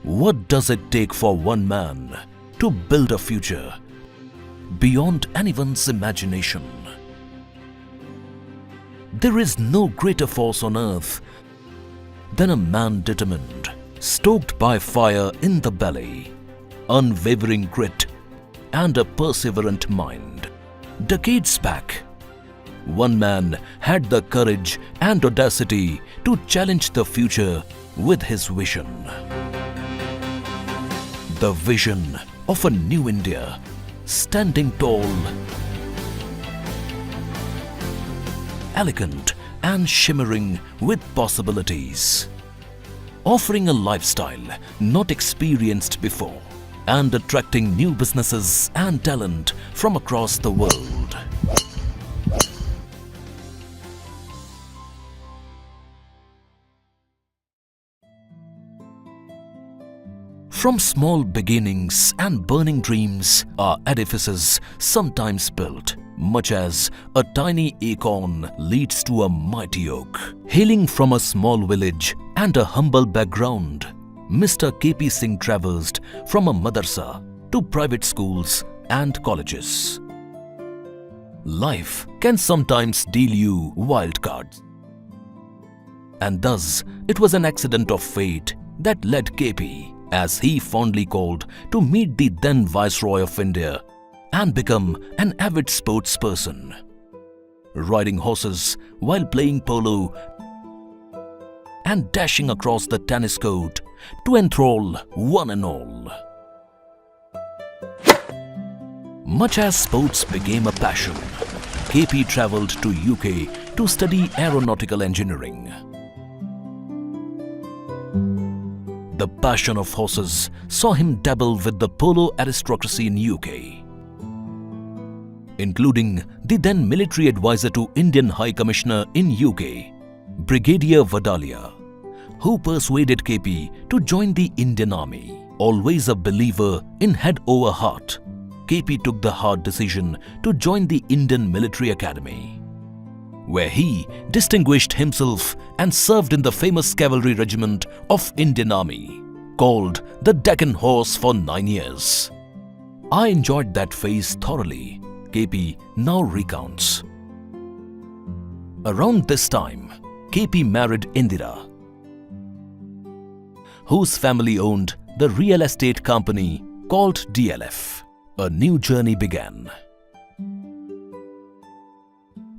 What does it take for one man to build a future beyond anyone's imagination? There is no greater force on earth than a man determined, stoked by fire in the belly, unwavering grit and a perseverant mind. Decades back, one man had the courage and audacity to challenge the future with his vision. The vision of a new India, standing tall, elegant and shimmering with possibilities, offering a lifestyle not experienced before and attracting new businesses and talent from across the world. From small beginnings and burning dreams are edifices sometimes built, much as a tiny acorn leads to a mighty oak. Hailing from a small village and a humble background, Mr. K.P. Singh traversed from a madrasa to private schools and colleges. Life can sometimes deal you wild cards. And thus, it was an accident of fate that led K.P., as he fondly called, to meet the then Viceroy of India and become an avid sportsperson, riding horses while playing polo and dashing across the tennis court to enthrall one and all. Much as sports became a passion, K.P. travelled to UK to study aeronautical engineering. The passion of horses saw him dabble with the polo aristocracy in UK, including the then military advisor to Indian High Commissioner in UK, Brigadier Vadalia, who persuaded K.P. to join the Indian Army. Always a believer in head over heart, K.P. took the hard decision to join the Indian Military Academy, where he distinguished himself and served in the famous cavalry regiment of Indian Army, called the Deccan Horse, for 9 years. I enjoyed that phase thoroughly, K.P. now recounts. Around this time, K.P. married Indira, whose family owned the real estate company called DLF. A new journey began.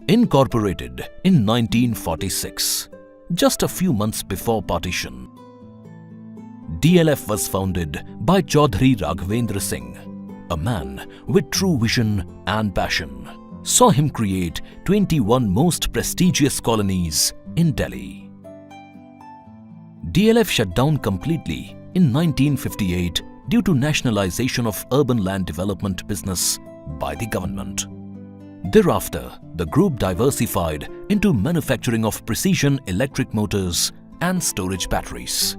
Incorporated in 1946, just a few months before partition, DLF was founded by Chaudhry Raghavendra Singh, a man with true vision and passion. Saw him create 21 most prestigious colonies in Delhi. DLF shut down completely in 1958 due to nationalization of urban land development business by the government. Thereafter, the group diversified into manufacturing of precision electric motors and storage batteries,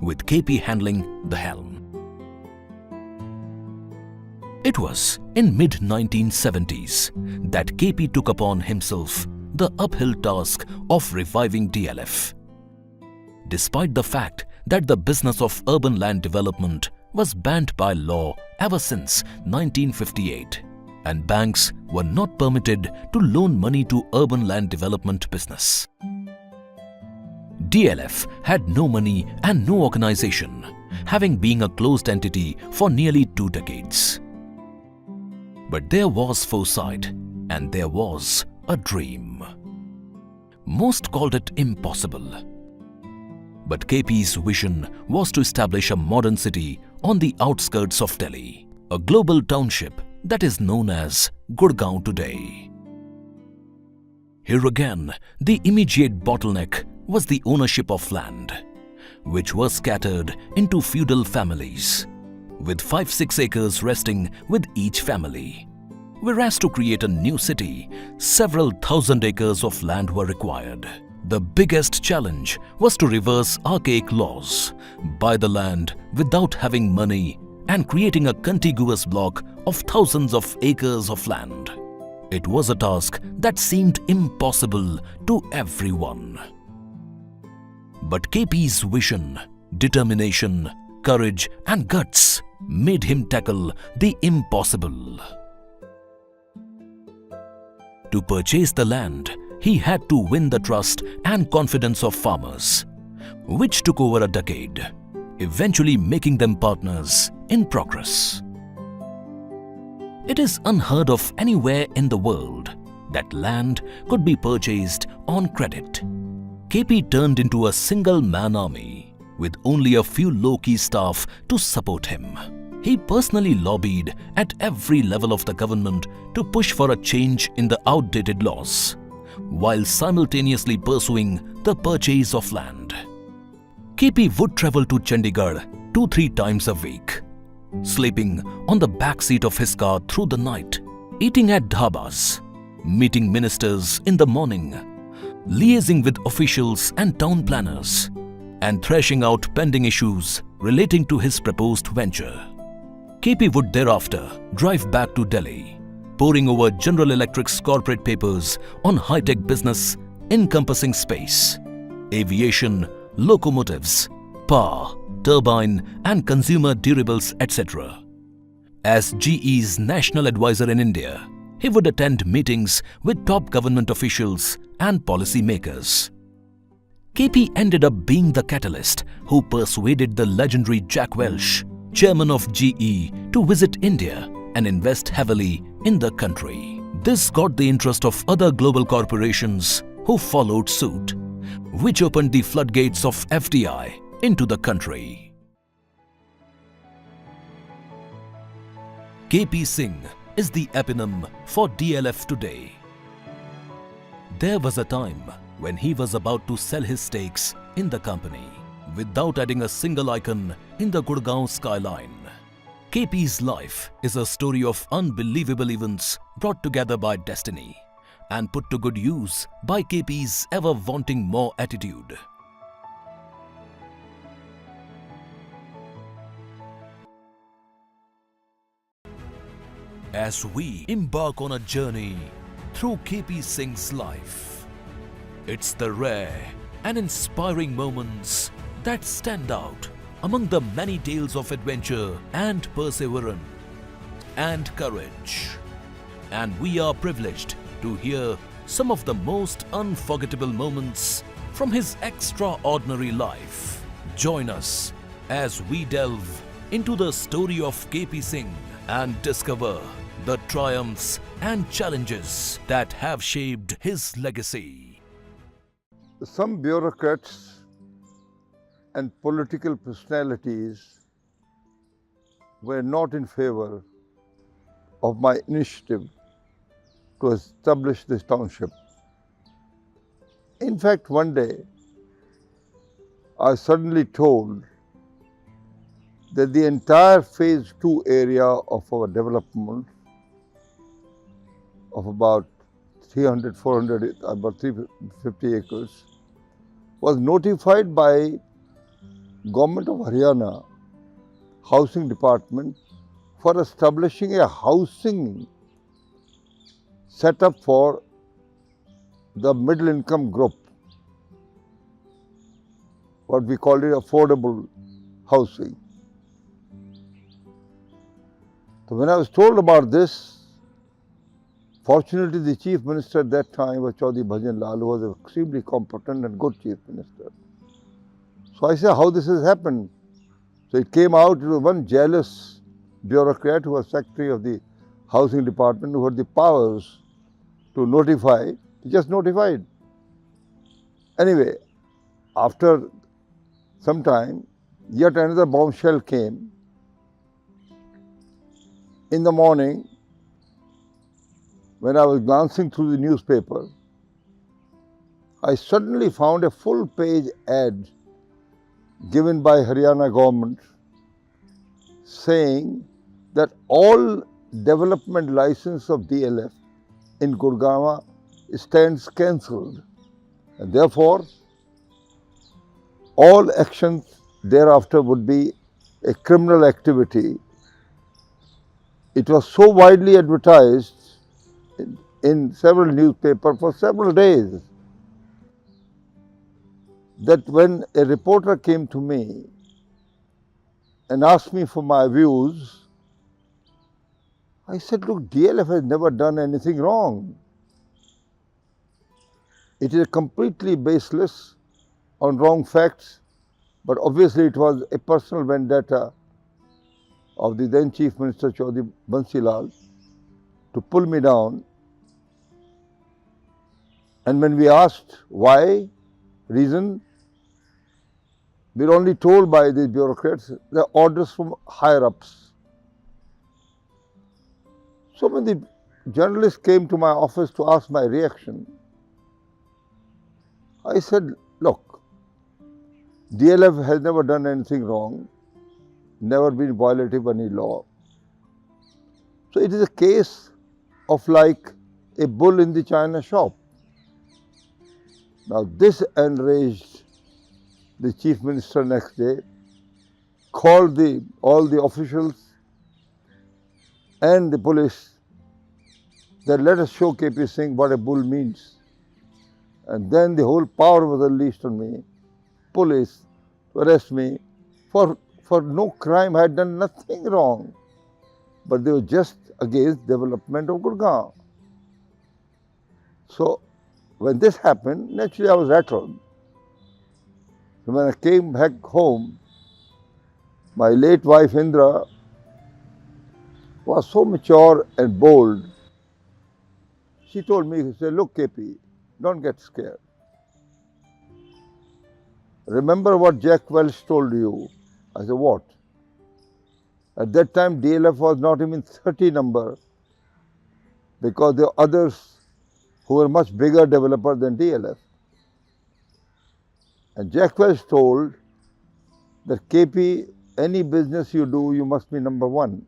with K.P. handling the helm. It was in mid-1970s that K.P. took upon himself the uphill task of reviving DLF. Despite the fact that the business of urban land development was banned by law ever since 1958, and banks were not permitted to loan money to urban land development business. DLF had no money and no organization, having been a closed entity for nearly 2 decades. But there was foresight and there was a dream. Most called it impossible. But K.P.'s vision was to establish a modern city on the outskirts of Delhi, a global township that is known as Gurgaon today. Here again, the immediate bottleneck was the ownership of land, which was scattered into feudal families, with 5-6 acres resting with each family. Whereas to create a new city, several thousand acres of land were required. The biggest challenge was to reverse archaic laws, buy the land without having money, and creating a contiguous block of thousands of acres of land. It was a task that seemed impossible to everyone. But K.P.'s vision, determination, courage and guts made him tackle the impossible. To purchase the land, he had to win the trust and confidence of farmers, which took over a decade, eventually making them partners in progress. It is unheard of anywhere in the world that land could be purchased on credit. KP turned into a single-man army with only a few low-key staff to support him. He personally lobbied at every level of the government to push for a change in the outdated laws, while simultaneously pursuing the purchase of land. KP would travel to Chandigarh 2-3 times a week, sleeping on the back seat of his car through the night, eating at dhabas, meeting ministers in the morning, liaising with officials and town planners, and thrashing out pending issues relating to his proposed venture. KP would thereafter drive back to Delhi, poring over General Electric's corporate papers on high-tech business encompassing space, aviation, locomotives, power, turbine and consumer durables, etc. As GE's national advisor in India, he would attend meetings with top government officials and policy makers. KP ended up being the catalyst who persuaded the legendary Jack Welch, chairman of GE, to visit India and invest heavily in the country. This got the interest of other global corporations who followed suit, which opened the floodgates of FDI into the country. KP Singh is the eponym for DLF today. There was a time when he was about to sell his stakes in the company without adding a single icon in the Gurgaon skyline. KP's life is a story of unbelievable events brought together by destiny and put to good use by KP's ever wanting more attitude. As we embark on a journey through KP Singh's life, it's the rare and inspiring moments that stand out among the many tales of adventure and perseverance and courage. And we are privileged to hear some of the most unforgettable moments from his extraordinary life. Join us as we delve into the story of KP Singh and discover the triumphs and challenges that have shaped his legacy. Some bureaucrats and political personalities were not in favor of my initiative to establish this township. In fact, one day I was suddenly told that the entire phase 2 area of our development of about 300, 400, about 350 acres was notified by Government of Haryana Housing Department for establishing a housing setup for the middle income group, what we call it affordable housing. So when I was told about this, fortunately the Chief Minister at that time was Chaudhry Bhajan Lal, who was an extremely competent and good Chief Minister. So I said, how this has happened? So it came out, it was one jealous bureaucrat who was Secretary of the Housing Department who had the powers to notify. He just notified. Anyway, after some time, yet another bombshell came. In the morning, when I was glancing through the newspaper, I suddenly found a full-page ad given by Haryana government saying that all development license of DLF in Gurgaon stands cancelled, and therefore all actions thereafter would be a criminal activity. It was so widely advertised in several newspapers for several days that when a reporter came to me and asked me for my views, I said, look, DLF has never done anything wrong. It is completely baseless on wrong facts, but obviously it was a personal vendetta of the then Chief Minister Chaudhry Bansilal to pull me down. And when we asked why, reason, we were only told by the bureaucrats the orders from higher ups. So when the journalist came to my office to ask my reaction, I said, look, DLF has never done anything wrong, never been violative of any law. So it is a case of like a bull in the china shop. Now this enraged the Chief Minister next day, called all the officials and the police that let us show KP Singh what a bull means. And then the whole power was unleashed on me, police, to arrest me for no crime. I had done nothing wrong, but they were just against development of Gurgaon. So when this happened, naturally I was rattled. So when I came back home, my late wife Indra was so mature and bold. She told me, she said, look KP, don't get scared. Remember what Jack Welch told you. I said, what? At that time DLF was not even 30 number because there were others who were much bigger developers than DLF. And Jack Welch told that KP, any business you do, you must be number one.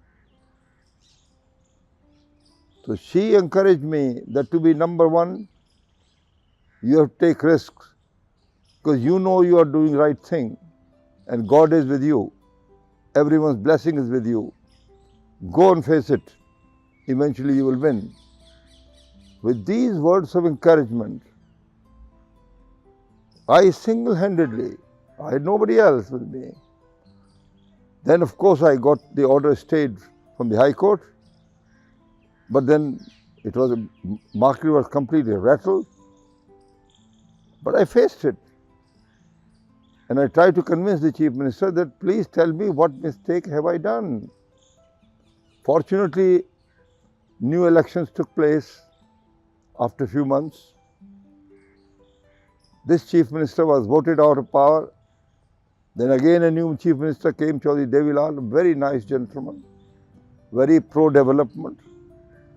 So she encouraged me that to be number one, you have to take risks because you know you are doing right thing and God is with you. Everyone's blessing is with you. Go and face it. Eventually you will win. With these words of encouragement, I single-handedly, I had nobody else with me. Then of course I got the order stayed from the High Court, but then market was completely rattled. But I faced it. And I tried to convince the Chief Minister that please tell me what mistake have I done. Fortunately, new elections took place after a few months. This Chief Minister was voted out of power. Then again a new Chief Minister came, Chaudhry Devilal, a very nice gentleman, very pro-development.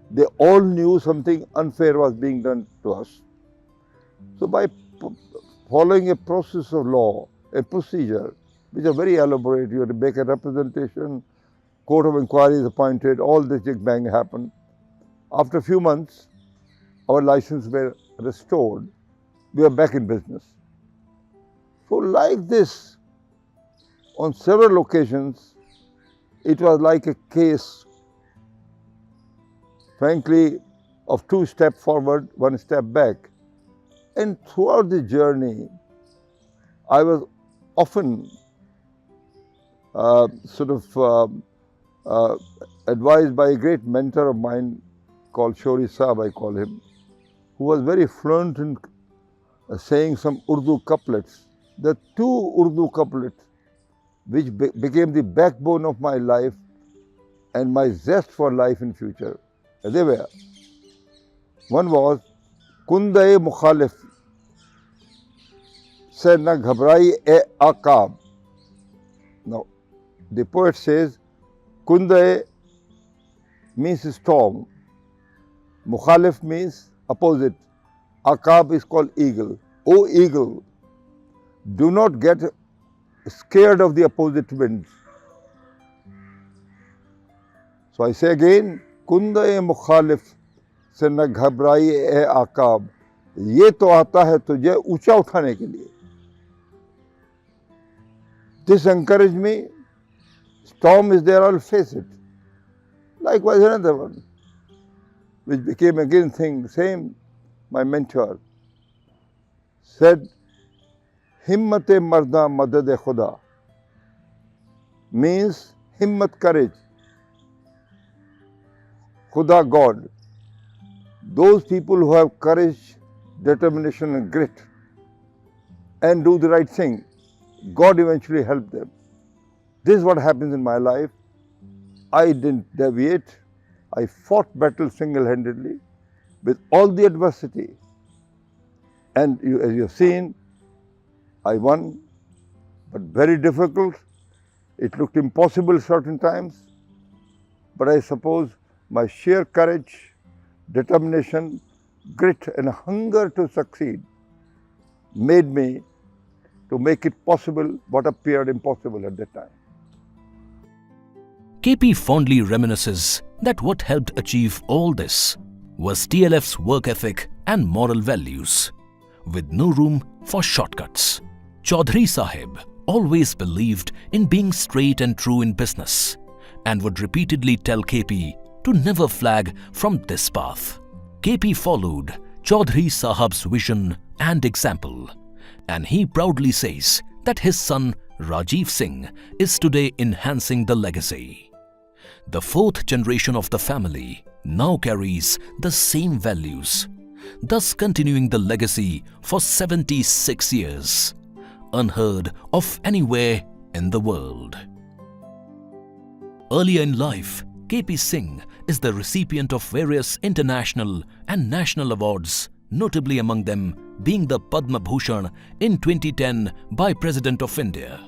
They all knew something unfair was being done to us. So by following a process of law, a procedure, which are very elaborate, you have to make a representation, court of inquiry is appointed, all this big bang happened. After a few months, our license were restored. We are back in business. So like this, on several occasions, it was like a case, frankly, of 2 steps forward, 1 step back. And throughout the journey, I was often advised by a great mentor of mine called Shori Saab, I call him, who was very fluent in saying some Urdu couplets. The 2 Urdu couplets which became the backbone of my life and my zest for life in future. They were. One was, Kundae Mukhalif se na ghabrai e aqab. Now, the poet says, Kundae means storm, Mukhalif means opposite, Aqab is called eagle. O eagle, do not get scared of the opposite winds. So I say again, Kundae Mukhalif से न घबराई ए आकाब, ये तो आता है तुझे ऊंचा उठाने के लिए. This encouraged me. Storm is there, I'll face it. Likewise another one, which became again thing, same, my mentor said, Himmat-e marda madad-e khuda. means himmat, courage. Khuda, God. Those people who have courage, determination and grit and do the right thing, God eventually helps them. This is what happens in my life. I didn't deviate. I fought battles single-handedly with all the adversity. And as you have seen, I won, but very difficult. It looked impossible certain times. But I suppose my sheer courage, determination, grit and hunger to succeed made me to make it possible what appeared impossible at that time. KP fondly reminisces that what helped achieve all this was DLF's work ethic and moral values, with no room for shortcuts. Chaudhry Sahib always believed in being straight and true in business and would repeatedly tell KP to never flag from this path. KP followed Chaudhry Sahib's vision and example, and he proudly says that his son Rajiv Singh is today enhancing the legacy. The fourth generation of the family now carries the same values, thus continuing the legacy for 76 years, unheard of anywhere in the world. Earlier in life, KP Singh is the recipient of various international and national awards, notably among them being the Padma Bhushan in 2010 by President of India,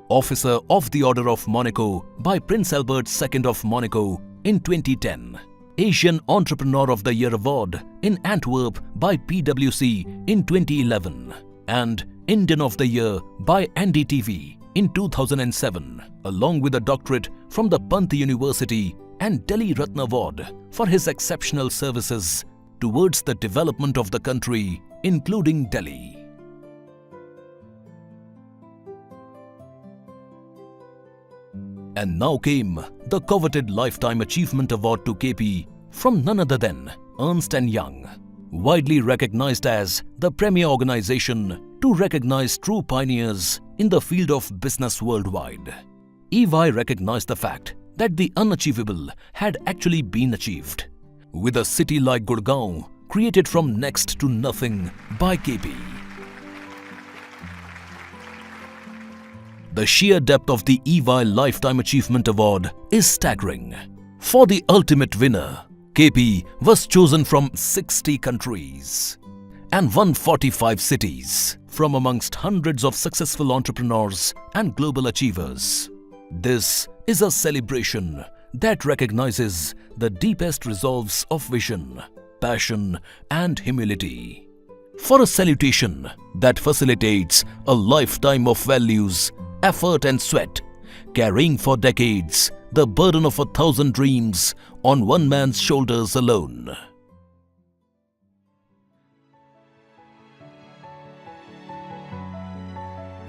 Officer of the Order of Monaco by Prince Albert II of Monaco in 2010, Asian Entrepreneur of the Year Award in Antwerp by PwC in 2011, and Indian of the Year by NDTV in 2007, along with a doctorate from the Pant University and Delhi Ratna Award for his exceptional services towards the development of the country, including Delhi. And now came the coveted Lifetime Achievement Award to KP from none other than Ernst & Young, widely recognized as the premier organization to recognize true pioneers in the field of business worldwide. EY recognized the fact that the unachievable had actually been achieved, with a city like Gurgaon created from next to nothing by KP. The sheer depth of the EY Lifetime Achievement Award is staggering. For the ultimate winner, KP was chosen from 60 countries and 145 cities from amongst hundreds of successful entrepreneurs and global achievers. This is a celebration that recognizes the deepest resolves of vision, passion and humility. For a salutation that facilitates a lifetime of values, effort and sweat, carrying for decades the burden of 1,000 dreams on one man's shoulders alone.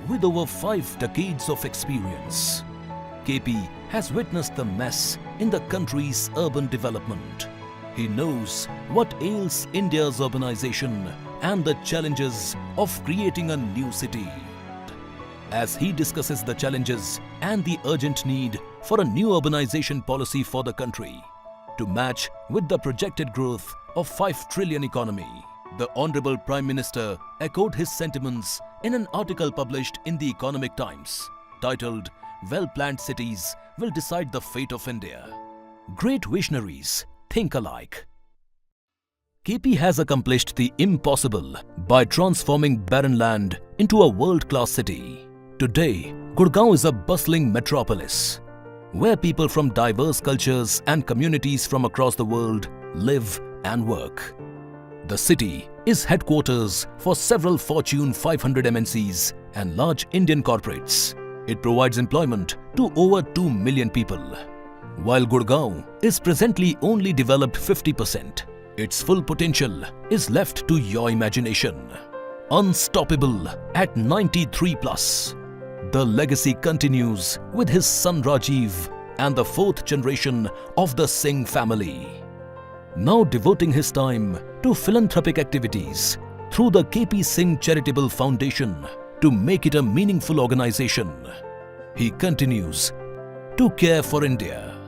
With over 5 decades of experience, KP has witnessed the mess in the country's urban development. He knows what ails India's urbanization and the challenges of creating a new city. As he discusses the challenges and the urgent need for a new urbanization policy for the country to match with the projected growth of 5 trillion economy, the Honorable Prime Minister echoed his sentiments in an article published in the Economic Times titled "Well-Planned Cities Will Decide the Fate of India." Great visionaries think alike. KP has accomplished the impossible by transforming barren land into a world-class city. Today, Gurgaon is a bustling metropolis where people from diverse cultures and communities from across the world live and work. The city is headquarters for several Fortune 500 MNCs and large Indian corporates. It provides employment to over 2 million people. While Gurgaon is presently only developed 50%, its full potential is left to your imagination. Unstoppable at 93 plus. The legacy continues with his son Rajiv and the 4th generation of the Singh family, now devoting his time to philanthropic activities through the KP Singh Charitable Foundation to make it a meaningful organization. He continues to care for India.